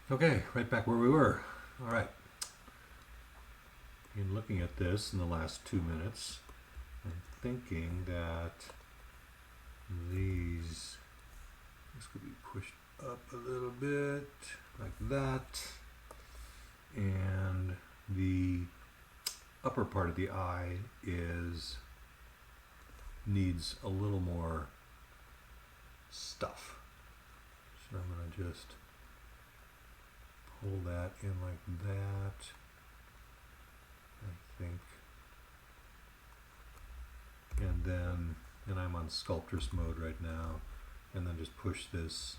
Okay, right back where we were. All right. In looking at this in the last 2 minutes, I'm thinking that this could be pushed up a little bit, like that. And the upper part of the eye needs a little more stuff. So I'm going to just pull that in like that, I think. And I'm on sculptress mode right now, and then just push this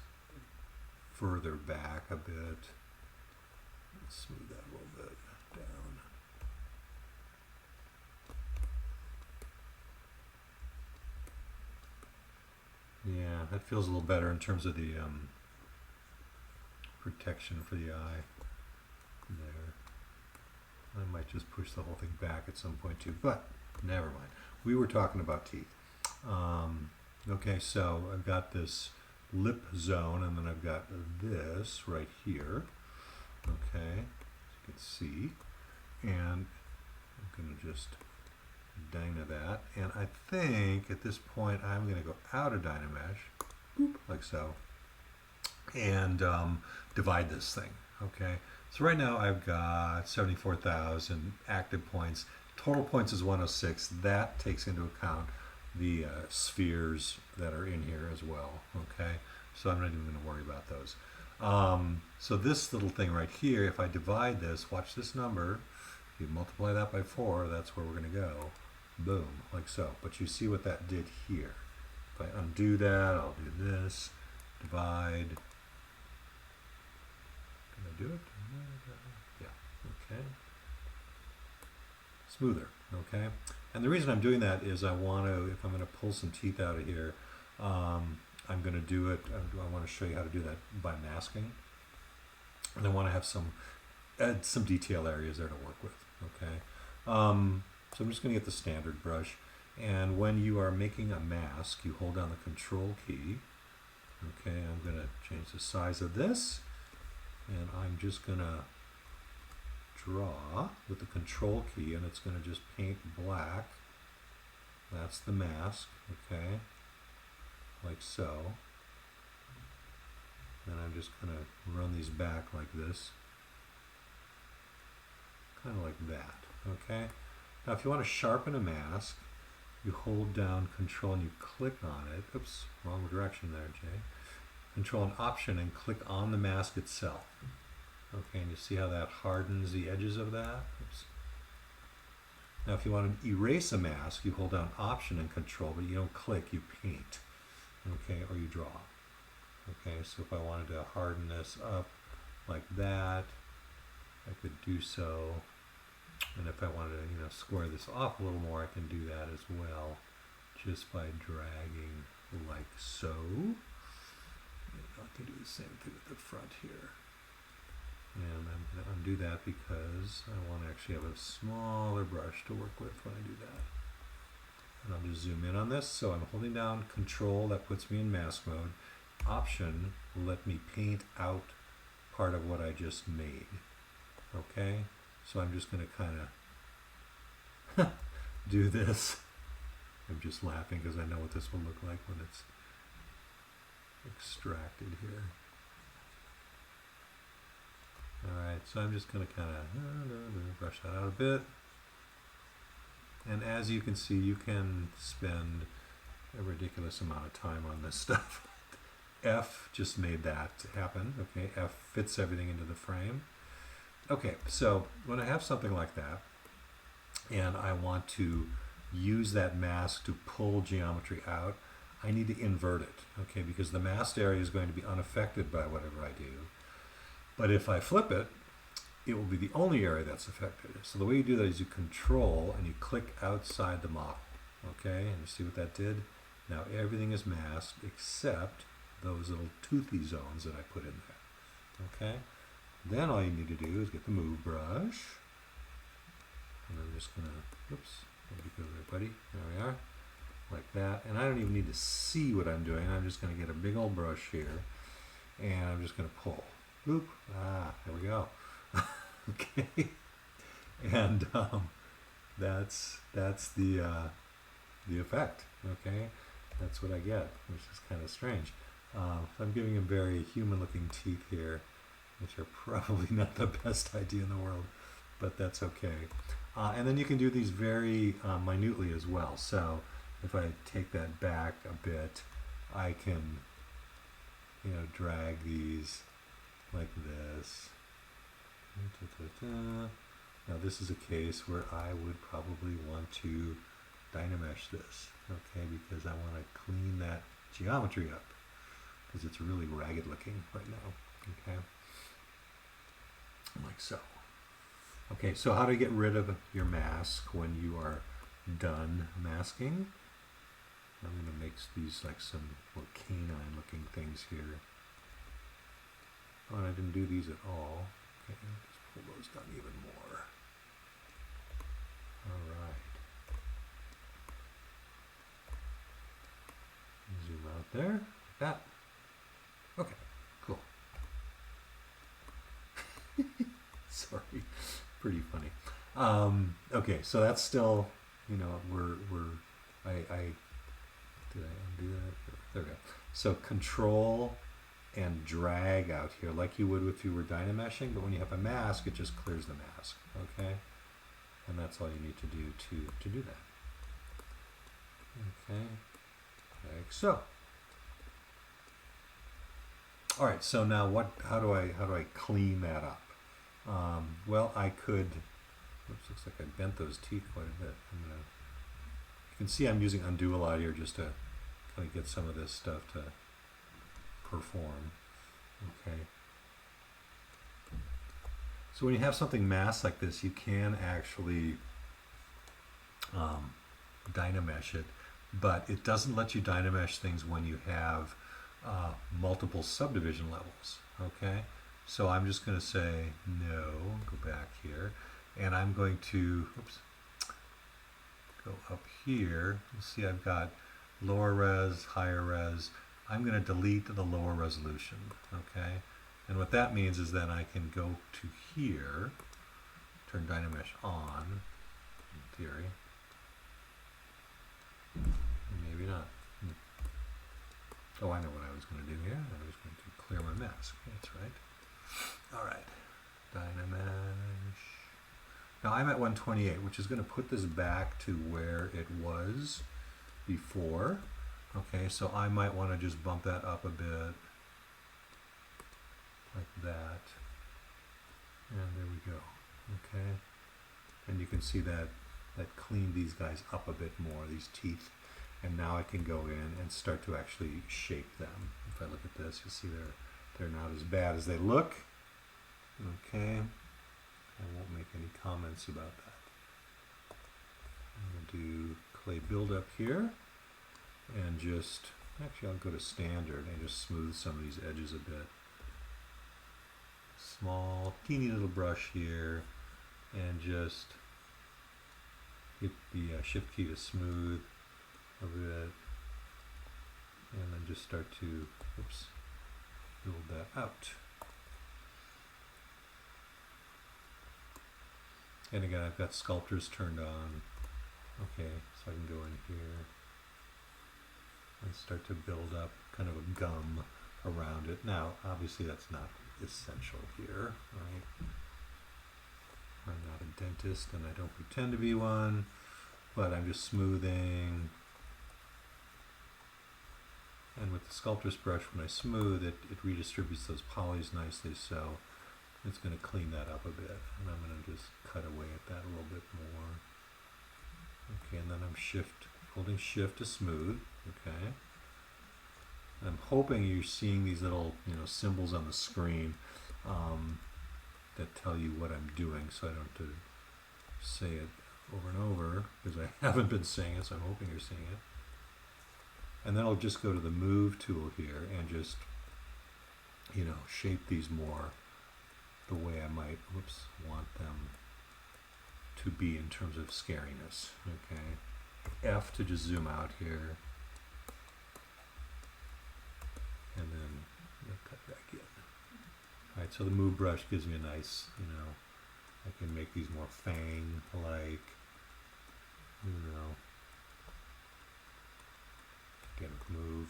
further back a bit. Let's smooth that a little bit down. Yeah, that feels a little better in terms of the protection for the eye there. I might just push the whole thing back at some point too, but never mind. We were talking about teeth. Okay, so I've got this lip zone, and then I've got this right here. Okay, as you can see, and I'm going to just dyna that, and I think at this point I'm going to go out of Dynamesh, like so, and divide this thing. Okay, so right now I've got 74,000 active points. Total points is 106. That takes into account the spheres that are in here as well. Okay, so I'm not even going to worry about those. So this little thing right here, if I divide this, watch this number, if you multiply that by 4, that's where we're going to go. Boom, like so. But you see what that did here. If I undo that, I'll do this, divide. Can I do it? Yeah, okay. Smoother, okay? And the reason I'm doing that is I want to, if I'm going to pull some teeth out of here, I'm going to do it, I want to show you how to do that by masking. And I want to have add some detail areas there to work with, okay? So I'm just going to get the standard brush. And when you are making a mask, you hold down the control key. Okay, I'm going to change the size of this. And I'm just going to draw with the control key, and it's going to just paint black. That's the mask, okay, like so. Then I'm just going to run these back like this, kind of like that, okay. Now if you want to sharpen a mask, you hold down control and you click on it. Oops, wrong direction there, Jay. Control and option and click on the mask itself. Okay, and you see how that hardens the edges of that? Oops. Now if you want to erase a mask, you hold down option and control, but you don't click, you paint. Okay, or you draw. Okay, so if I wanted to harden this up like that, I could do so. And if I wanted to, square this off a little more, I can do that as well, just by dragging like so. And I can do the same thing with the front here. And I'm going to undo that because I want to actually have a smaller brush to work with when I do that. And I'll just zoom in on this. So I'm holding down control, that puts me in mask mode. Option will let me paint out part of what I just made. Okay, so I'm just going to kind of do this. I'm just laughing because I know what this will look like when it's extracted here. Alright, so I'm just going to kind of brush that out a bit. And as you can see, you can spend a ridiculous amount of time on this stuff. F just made that happen. Okay, F fits everything into the frame. Okay, so when I have something like that, and I want to use that mask to pull geometry out, I need to invert it, okay, because the masked area is going to be unaffected by whatever I do. But if I flip it, it will be the only area that's affected. So the way you do that is you control and you click outside the model, okay, and you see what that did? Now everything is masked except those little toothy zones that I put in there, okay? Then all you need to do is get the move brush, and I'm just gonna, oops, there you go there, buddy, there we are, like that. And I don't even need to see what I'm doing. I'm just gonna get a big old brush here, and I'm just gonna pull. Oop. Ah, there we go. Okay. And that's the effect. Okay, that's what I get, which is kind of strange. So I'm giving him very human-looking teeth here, which are probably not the best idea in the world, but that's okay. And then you can do these very minutely as well. So if I take that back a bit, I can, you know, drag these like this. Now this is a case where I would probably want to Dynamesh this, okay, because I want to clean that geometry up because it's really ragged looking right now, okay, like so. Okay, so how to get rid of your mask when you are done masking. I'm going to make these like some more canine looking things here. Oh, and I didn't do these at all. Okay, just pull those down even more. All right. Zoom out there, like that. Okay, cool. Sorry, pretty funny. Okay, so that's still, you know, I did I undo that? There we go. So control and drag out here like you would if you were Dynameshing, but when you have a mask, it just clears the mask, okay? And that's all you need to do to do that. Okay, like so. All right, so now how do I clean that up? Well, I could, oops, looks like I bent those teeth quite a bit. You can see I'm using undo a lot here just to kind of get some of this stuff to perform. Okay. So when you have something masked like this, you can actually Dynamesh it, but it doesn't let you Dynamesh things when you have multiple subdivision levels. Okay. So I'm just going to say no, go back here, and I'm going to, oops, go up here. You see I've got lower res, higher res. I'm going to delete the lower resolution, okay? And what that means is that I can go to here, turn Dynamesh on, in theory. Maybe not. Oh, I know what I was going to do here. I was going to clear my mask. That's right. All right, Dynamesh. Now I'm at 128, which is going to put this back to where it was before. Okay, so I might want to just bump that up a bit, like that. And there we go. Okay, and you can see that cleaned these guys up a bit more, these teeth. And now I can go in and start to actually shape them. If I look at this, you'll see they're not as bad as they look. Okay, I won't make any comments about that. I'm going to do clay buildup here, and just, actually I'll go to standard and just smooth some of these edges a bit. Small, teeny little brush here, and just hit the shift key to smooth a bit, and then just start to, oops, build that out. And again, I've got sculptors turned on. Okay, so I can go in here and start to build up kind of a gum around it. Now, obviously that's not essential here, right? I'm not a dentist and I don't pretend to be one, but I'm just smoothing. And with the sculptor's brush, when I smooth it, it redistributes those polys nicely, so it's going to clean that up a bit. And I'm going to just cut away at that a little bit more. Okay, and then I'm holding shift to smooth. Okay. I'm hoping you're seeing these little, symbols on the screen that tell you what I'm doing, so I don't have to say it over and over, because I haven't been saying it, so I'm hoping you're seeing it. And then I'll just go to the move tool here and just, shape these more the way I might, want them to be in terms of scariness. Okay. F to just zoom out here. And then cut back in. I Alright, so the move brush gives me a nice, you know, I can make these more fang-like, you know, again, move.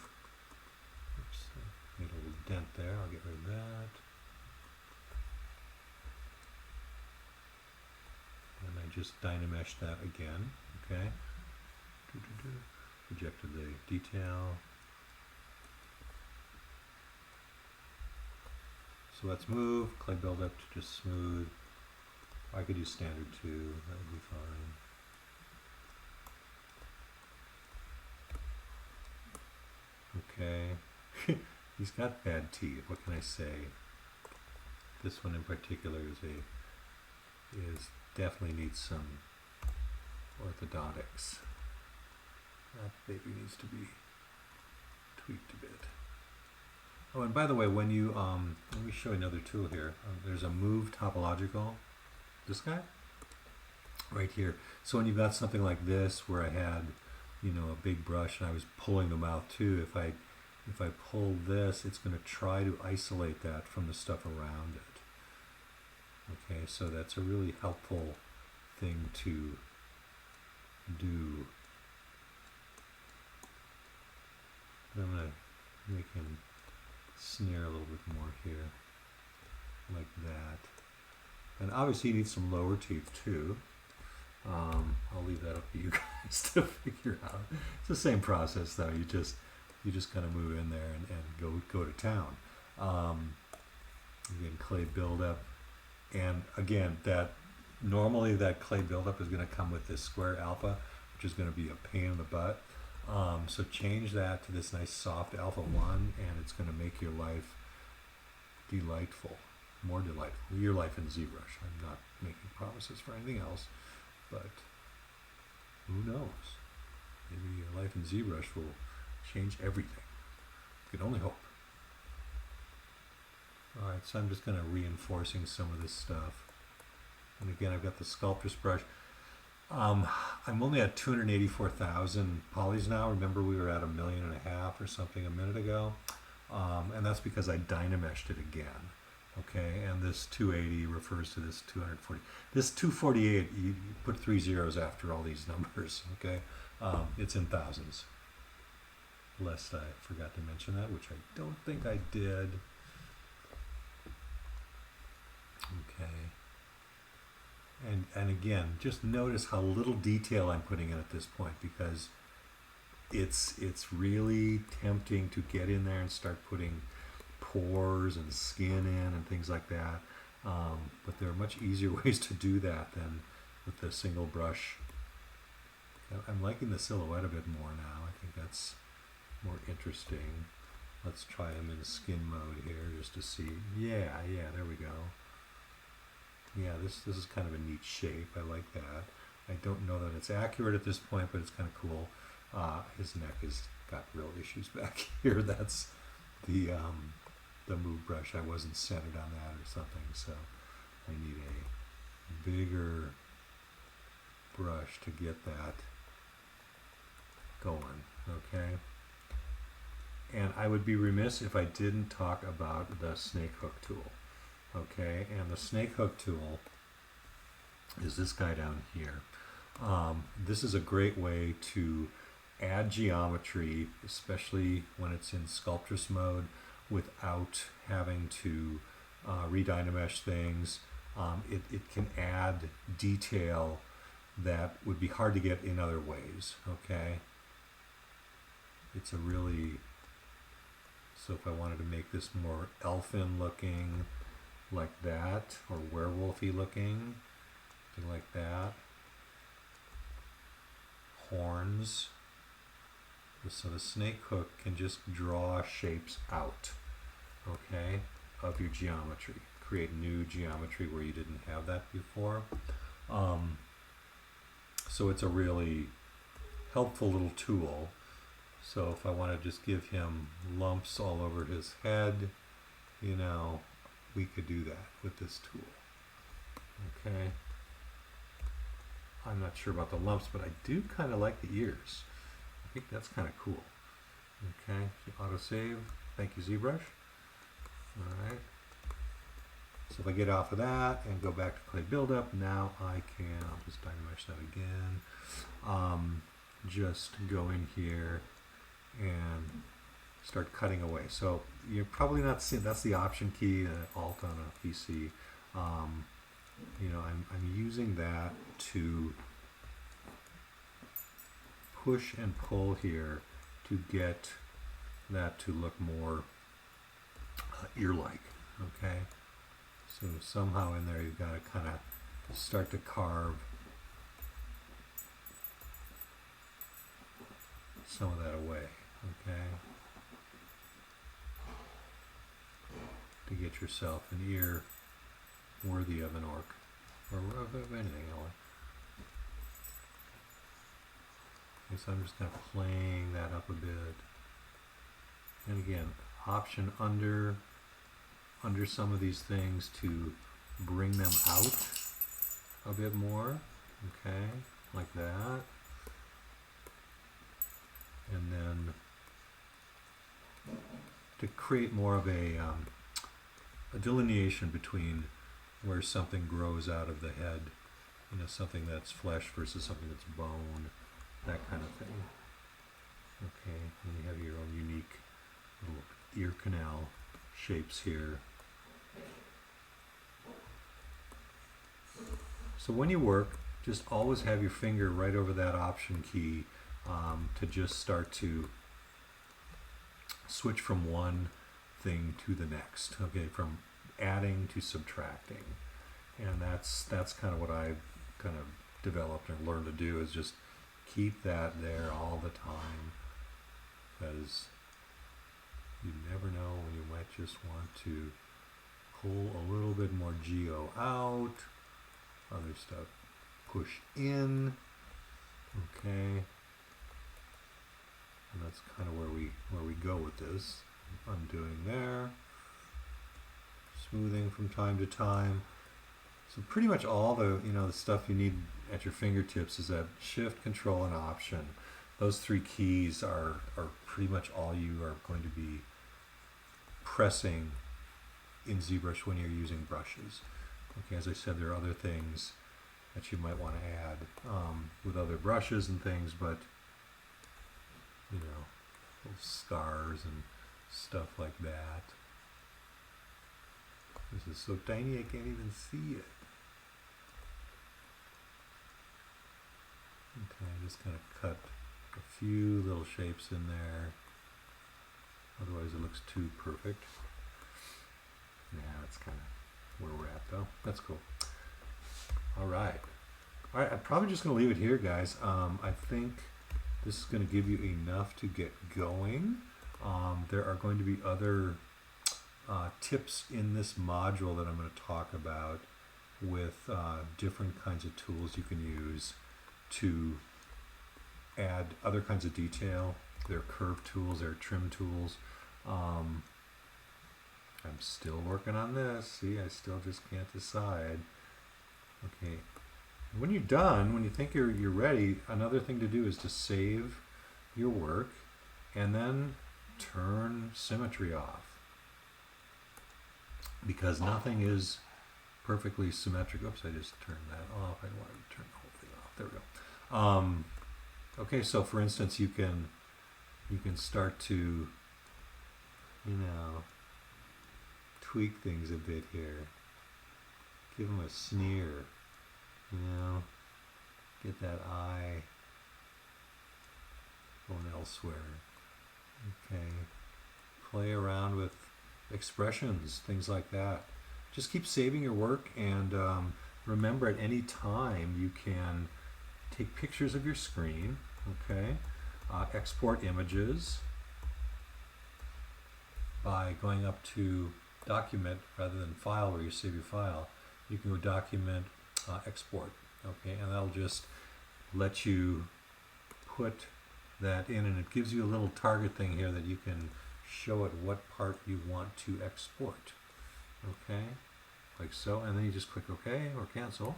Oops, I made a little dent there, I'll get rid of that. And I just Dynamesh that again, okay? Projected the detail. So let's move, clay buildup to just smooth. I could do standard too, that would be fine. Okay, he's got bad teeth, what can I say? This one in particular is definitely needs some orthodontics. That baby needs to be tweaked a bit. Oh, and by the way, when you, let me show you another tool here. There's a move topological, this guy, right here. So when you've got something like this, where I had, you know, a big brush and I was pulling them out too, if I pull this, it's going to try to isolate that from the stuff around it. Okay, so that's a really helpful thing to do. I'm going to make him sneer a little bit more here, like that. And obviously you need some lower teeth too. I'll leave that up to you guys to figure out. It's the same process though. You just kind of move in there and go to town. Again, clay buildup, and again, that normally that clay buildup is going to come with this square alpha, which is going to be a pain in the butt. So change that to this nice soft alpha 1, and it's going to make your life delightful, more delightful. Your life in ZBrush. I'm not making promises for anything else, but who knows? Maybe your life in ZBrush will change everything. You can only hope. Alright, so I'm just kind of reinforcing some of this stuff. And again, I've got the Sculptress brush. I'm only at 284,000 polys now. Remember we were at 1.5 million or something a minute ago. And that's because I Dynameshed it again. Okay, and this 280 refers to this 240. This 248, you put 3 zeros after all these numbers, okay? It's in thousands. Lest I forgot to mention that, which I don't think I did. Okay. And again, just notice how little detail I'm putting in at this point, because it's really tempting to get in there and start putting pores and skin in and things like that. But there are much easier ways to do that than with the single brush. I'm liking the silhouette a bit more now. I think that's more interesting. Let's try him in skin mode here just to see. Yeah, there we go. Yeah, this is kind of a neat shape. I like that. I don't know that it's accurate at this point, but it's kind of cool. His neck has got real issues back here. That's the move brush. I wasn't centered on that or something, so I need a bigger brush to get that going, okay? And I would be remiss if I didn't talk about the snake hook tool. Okay, and the snake hook tool is this guy down here. This is a great way to add geometry, especially when it's in Sculptress mode, without having to re-Dynamesh things. It can add detail that would be hard to get in other ways, okay? It's a really, so if I wanted to make this more elfin looking, like that, or werewolfy looking, something like that. Horns. So the snake hook can just draw shapes out, okay, of your geometry. Create new geometry where you didn't have that before. So it's a really helpful little tool. So if I want to just give him lumps all over his head, you know, we could do that with this tool. Okay. I'm not sure about the lumps, but I do kind of like the ears. I think that's kind of cool. Okay, auto save. Thank you, ZBrush. All right. So if I get off of that and go back to clay buildup, now I can, I'll just time mesh that again, just go in here and start cutting away. So you're probably not seeing, that's the option key, Alt on a PC. You know, I'm using that to push and pull here to get that to look more ear-like, okay? So somehow in there you've got to kind of start to carve some of that away, okay? To get yourself an ear worthy of an orc, or of anything else. Okay, so I'm just kind of playing that up a bit. And again, option under some of these things to bring them out a bit more, okay, like that. And then to create more of a delineation between where something grows out of the head, you know, something that's flesh versus something that's bone, that kind of thing. Okay, and you have your own unique little ear canal shapes here. So when you work, just always have your finger right over that option key to just start to switch from one thing to the next, okay, from adding to subtracting. And that's kind of what I've kind of developed and learned to do, is just keep that there all the time, because you never know when you might just want to pull a little bit more geo out, other stuff push in, okay, and that's kind of where we go with this. Undoing there, smoothing from time to time. So pretty much all the, you know, the stuff you need at your fingertips is that Shift, Control, and Option. Those three keys are pretty much all you are going to be pressing in ZBrush when you're using brushes. Okay, as I said, there are other things that you might want to add with other brushes and things, but you know, little scars and stuff like that. This is so tiny I can't even see it. Okay, just kind of cut a few little shapes in there. Otherwise it looks too perfect. Yeah, that's kind of where we're at though. That's cool. Alright. Alright, I'm probably just going to leave it here, guys. I think this is going to give you enough to get going. There are going to be other tips in this module that I'm going to talk about with different kinds of tools you can use to add other kinds of detail. There are curve tools, there are trim tools. I'm still working on this. See, I still just can't decide. Okay. When you're done, when you think you're ready, another thing to do is to save your work and then turn symmetry off, because nothing is perfectly symmetric. Oops, I just turned that off. I wanted to turn the whole thing off. There we go. Okay, so for instance, you can start to, you know, tweak things a bit here. Give them a sneer, you know, get that eye going elsewhere. Okay, play around with expressions, things like that. Just keep saving your work, and remember, at any time you can take pictures of your screen, okay, export images by going up to document rather than file where you save your file. You can go document, export, okay, and that'll just let you put that in, and it gives you a little target thing here that you can show it what part you want to export, okay, like so, and then you just click OK or cancel,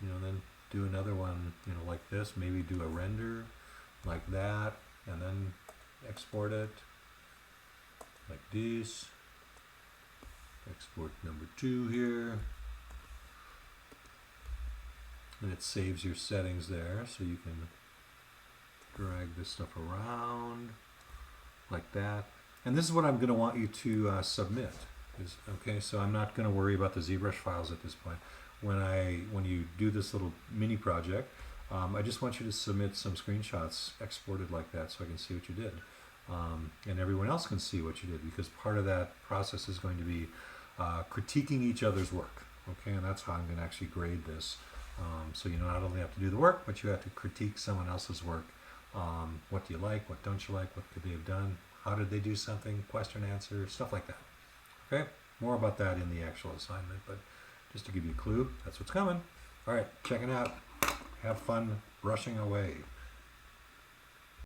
you know, then do another one, you know, like this, maybe do a render like that, and then export it like this, export number 2 here. And it saves your settings there, so you can drag this stuff around like that. And this is what I'm going to want you to submit. Okay, so I'm not going to worry about the ZBrush files at this point. When you do this little mini project, I just want you to submit some screenshots exported like that so I can see what you did. And everyone else can see what you did, because part of that process is going to be critiquing each other's work. Okay, and that's how I'm going to actually grade this. So you not only have to do the work, but you have to critique someone else's work. What do you like? What don't you like? What could they have done? How did they do something? Question, answer, stuff like that. Okay, more about that in the actual assignment, but just to give you a clue, that's what's coming. All right, check it out. Have fun brushing away.